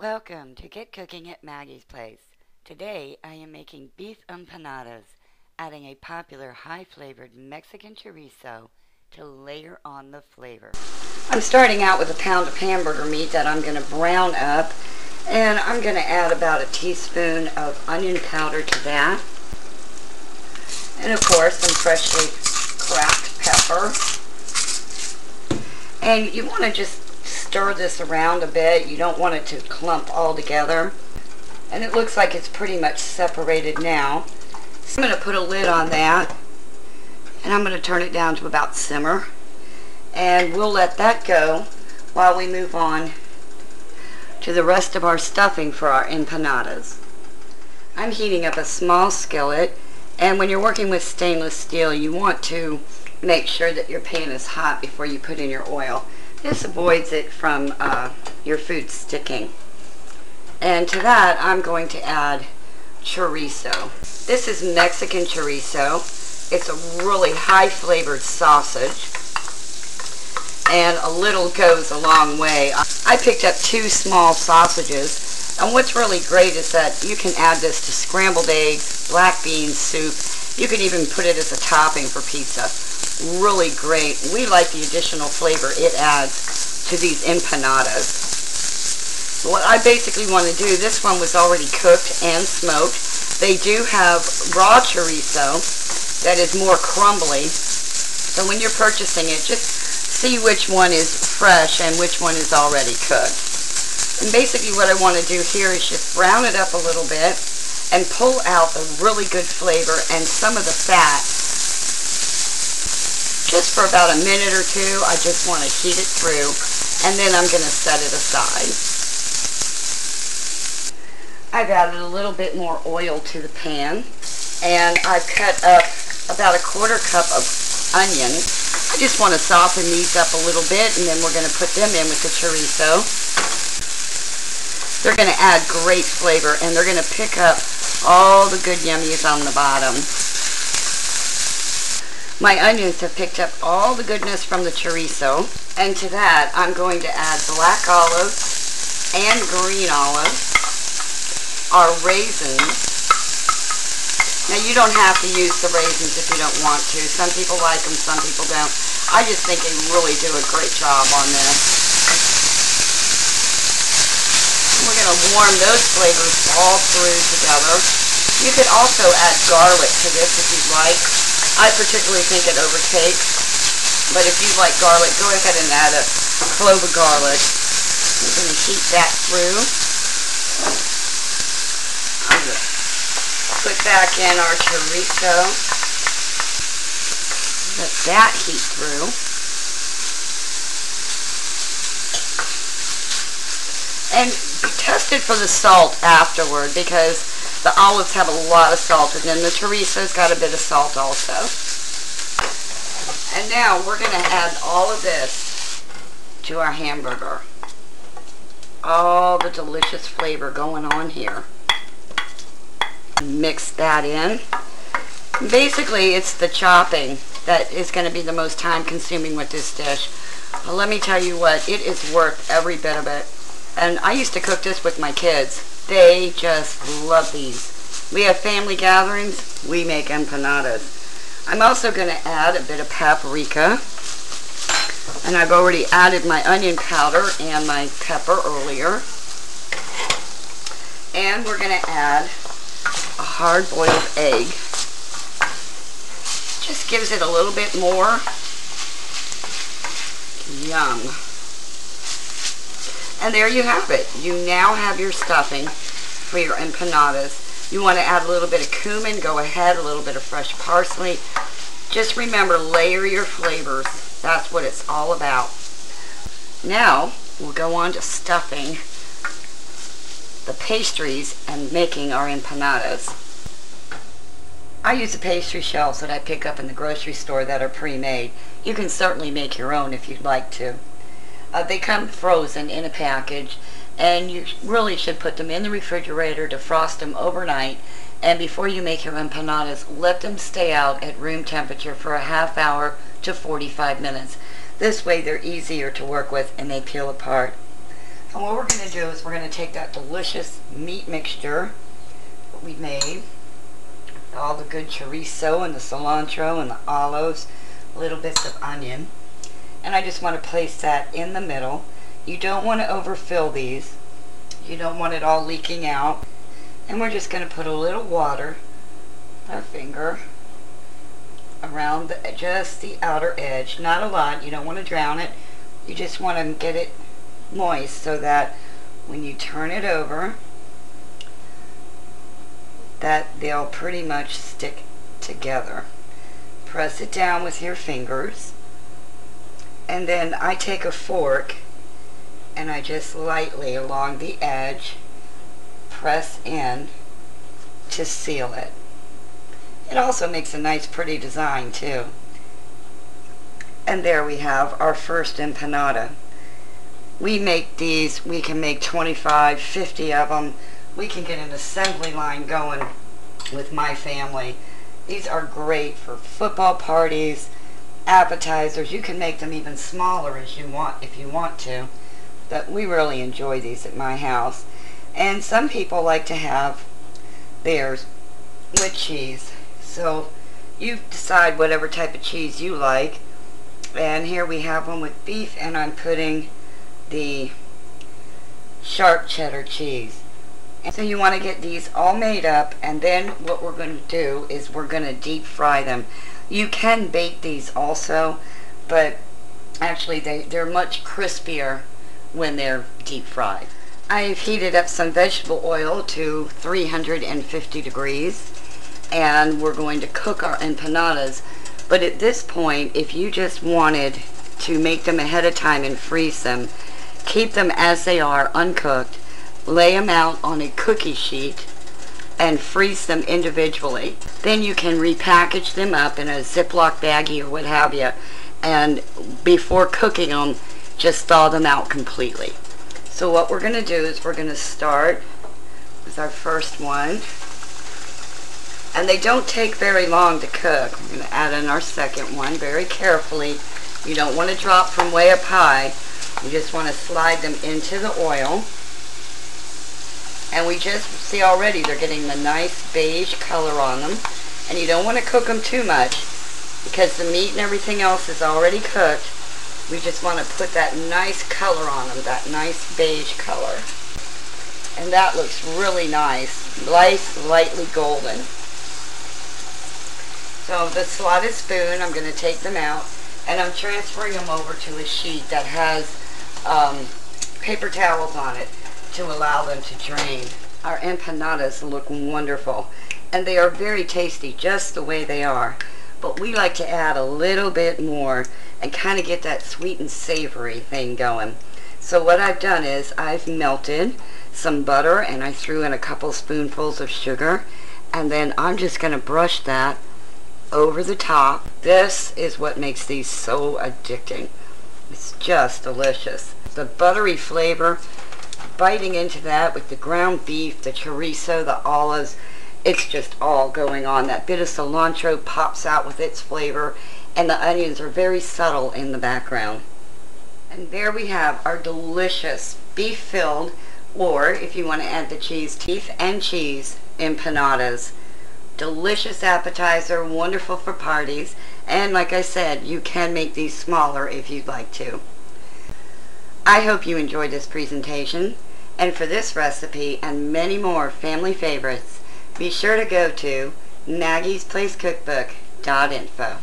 Welcome to Get Cooking at Maggie's Place. Today I am making beef empanadas, adding a popular high-flavored Mexican chorizo to layer on the flavor. I'm starting out with a pound of hamburger meat that I'm going to brown up, and I'm going to add about a teaspoon of onion powder to that, and of course some freshly cracked pepper. And you want to just stir this around a bit. You don't want it to clump all together. And it looks like it's pretty much separated now. So I'm going to put a lid on that, and I'm going to turn it down to about simmer. And we'll let that go while we move on to the rest of our stuffing for our empanadas. I'm heating up a small skillet, and when you're working with stainless steel, you want to make sure that your pan is hot before you put in your oil. This avoids it from your food sticking. And to that, I'm going to add chorizo. This is Mexican chorizo. It's a really high-flavored sausage, and a little goes a long way. I picked up 2 small sausages, and what's really great is that you can add this to scrambled eggs, black bean soup. You can even put it as a topping for pizza. Really great. We like the additional flavor it adds to these empanadas. What I basically want to do, this one was already cooked and smoked. They do have raw chorizo that is more crumbly. So when you're purchasing it, just see which one is fresh and which one is already cooked. And basically what I want to do here is just brown it up a little bit and pull out the really good flavor and some of the fat. Just for about a minute or two, I just want to heat it through, and then I'm going to set it aside. I've added a little bit more oil to the pan, and I've cut up about a 1/4 cup of onion. I just want to soften these up a little bit, and then we're going to put them in with the chorizo. They're going to add great flavor, and they're going to pick up all the good yummies on the bottom. My onions have picked up all the goodness from the chorizo, and to that I'm going to add black olives and green olives, our raisins. Now you don't have to use the raisins if you don't want to. Some people like them, some people don't. I just think they really do a great job on this. We're going to warm those flavors all through together. You could also add garlic to this if you'd like. I particularly think it overtakes, but if you like garlic, go ahead and add a clove of garlic. We're going to heat that through. I'm going to put back in our chorizo. Let that heat through. And test it for the salt afterward, because the olives have a lot of salt, and then the chorizo's got a bit of salt also. And now we're going to add all of this to our hamburger. All the delicious flavor going on here. Mix that in. Basically, it's the chopping that is going to be the most time consuming with this dish. But let me tell you what, it is worth every bit of it. And I used to cook this with my kids. They just love these. We have family gatherings, we make empanadas. I'm also going to add a bit of paprika. And I've already added my onion powder and my pepper earlier. And we're going to add a hard-boiled egg. Just gives it a little bit more yum. And there you have it. You now have your stuffing for your empanadas. You want to add a little bit of cumin, go ahead, a little bit of fresh parsley. Just remember, layer your flavors. That's what it's all about. Now, we'll go on to stuffing the pastries and making our empanadas. I use the pastry shells that I pick up in the grocery store that are pre-made. You can certainly make your own if you'd like to. They come frozen in a package, and you really should put them in the refrigerator, defrost them overnight, and before you make your empanadas, let them stay out at room temperature for a half hour to 45 minutes. This way they're easier to work with and they peel apart. And what we're going to do is we're going to take that delicious meat mixture that we made, all the good chorizo and the cilantro and the olives, little bits of onion, and I just want to place that in the middle. You don't want to overfill these. You don't want it all leaking out. And we're just going to put a little water, our finger, around just the outer edge. Not a lot. You don't want to drown it. You just want to get it moist so that when you turn it over, that they'll pretty much stick together. Press it down with your fingers, and then I take a fork and I just lightly along the edge press in to seal it. It also makes a nice pretty design too. And there we have our first empanada. We make these, we can make 25, 50 of them. We can get an assembly line going with my family. These are great for football parties, appetizers. You can make them even smaller as you want, if you want to. But we really enjoy these at my house. And some people like to have theirs with cheese. So you decide whatever type of cheese you like. And here we have one with beef, and I'm putting the sharp cheddar cheese. And so you want to get these all made up, and then what we're going to do is we're going to deep fry them. You can bake these also, but actually they're much crispier when they're deep fried. I've heated up some vegetable oil to 350 degrees, and we're going to cook our empanadas. But at this point, if you just wanted to make them ahead of time and freeze them, keep them as they are, uncooked, lay them out on a cookie sheet, and freeze them individually. Then you can repackage them up in a Ziploc baggie or what have you, and before cooking them, just thaw them out completely. So what we're going to do is we're going to start with our first one. And they don't take very long to cook. We're going to add in our second one very carefully. You don't want to drop from way up high. You just want to slide them into the oil. And we just see already they're getting the nice beige color on them. And you don't want to cook them too much because the meat and everything else is already cooked. We just want to put that nice color on them, that nice beige color. And that looks really nice, nice, lightly golden. So the slotted spoon, I'm going to take them out, and I'm transferring them over to a sheet that has paper towels on it to allow them to drain. Our empanadas look wonderful, and they are very tasty just the way they are. But we like to add a little bit more and kind of get that sweet and savory thing going. So what I've done is I've melted some butter, and I threw in a couple spoonfuls of sugar, and then I'm just going to brush that over the top. This is what makes these so addicting. It's just delicious. The buttery flavor, biting into that with the ground beef, the chorizo, the olives, it's just all going on. That bit of cilantro pops out with its flavor, and the onions are very subtle in the background. And there we have our delicious beef-filled, or if you want to add the cheese, beef and cheese empanadas. Delicious appetizer, wonderful for parties, and like I said, you can make these smaller if you'd like to. I hope you enjoyed this presentation, and for this recipe and many more family favorites, be sure to go to MagiesPlaceCookbook.info.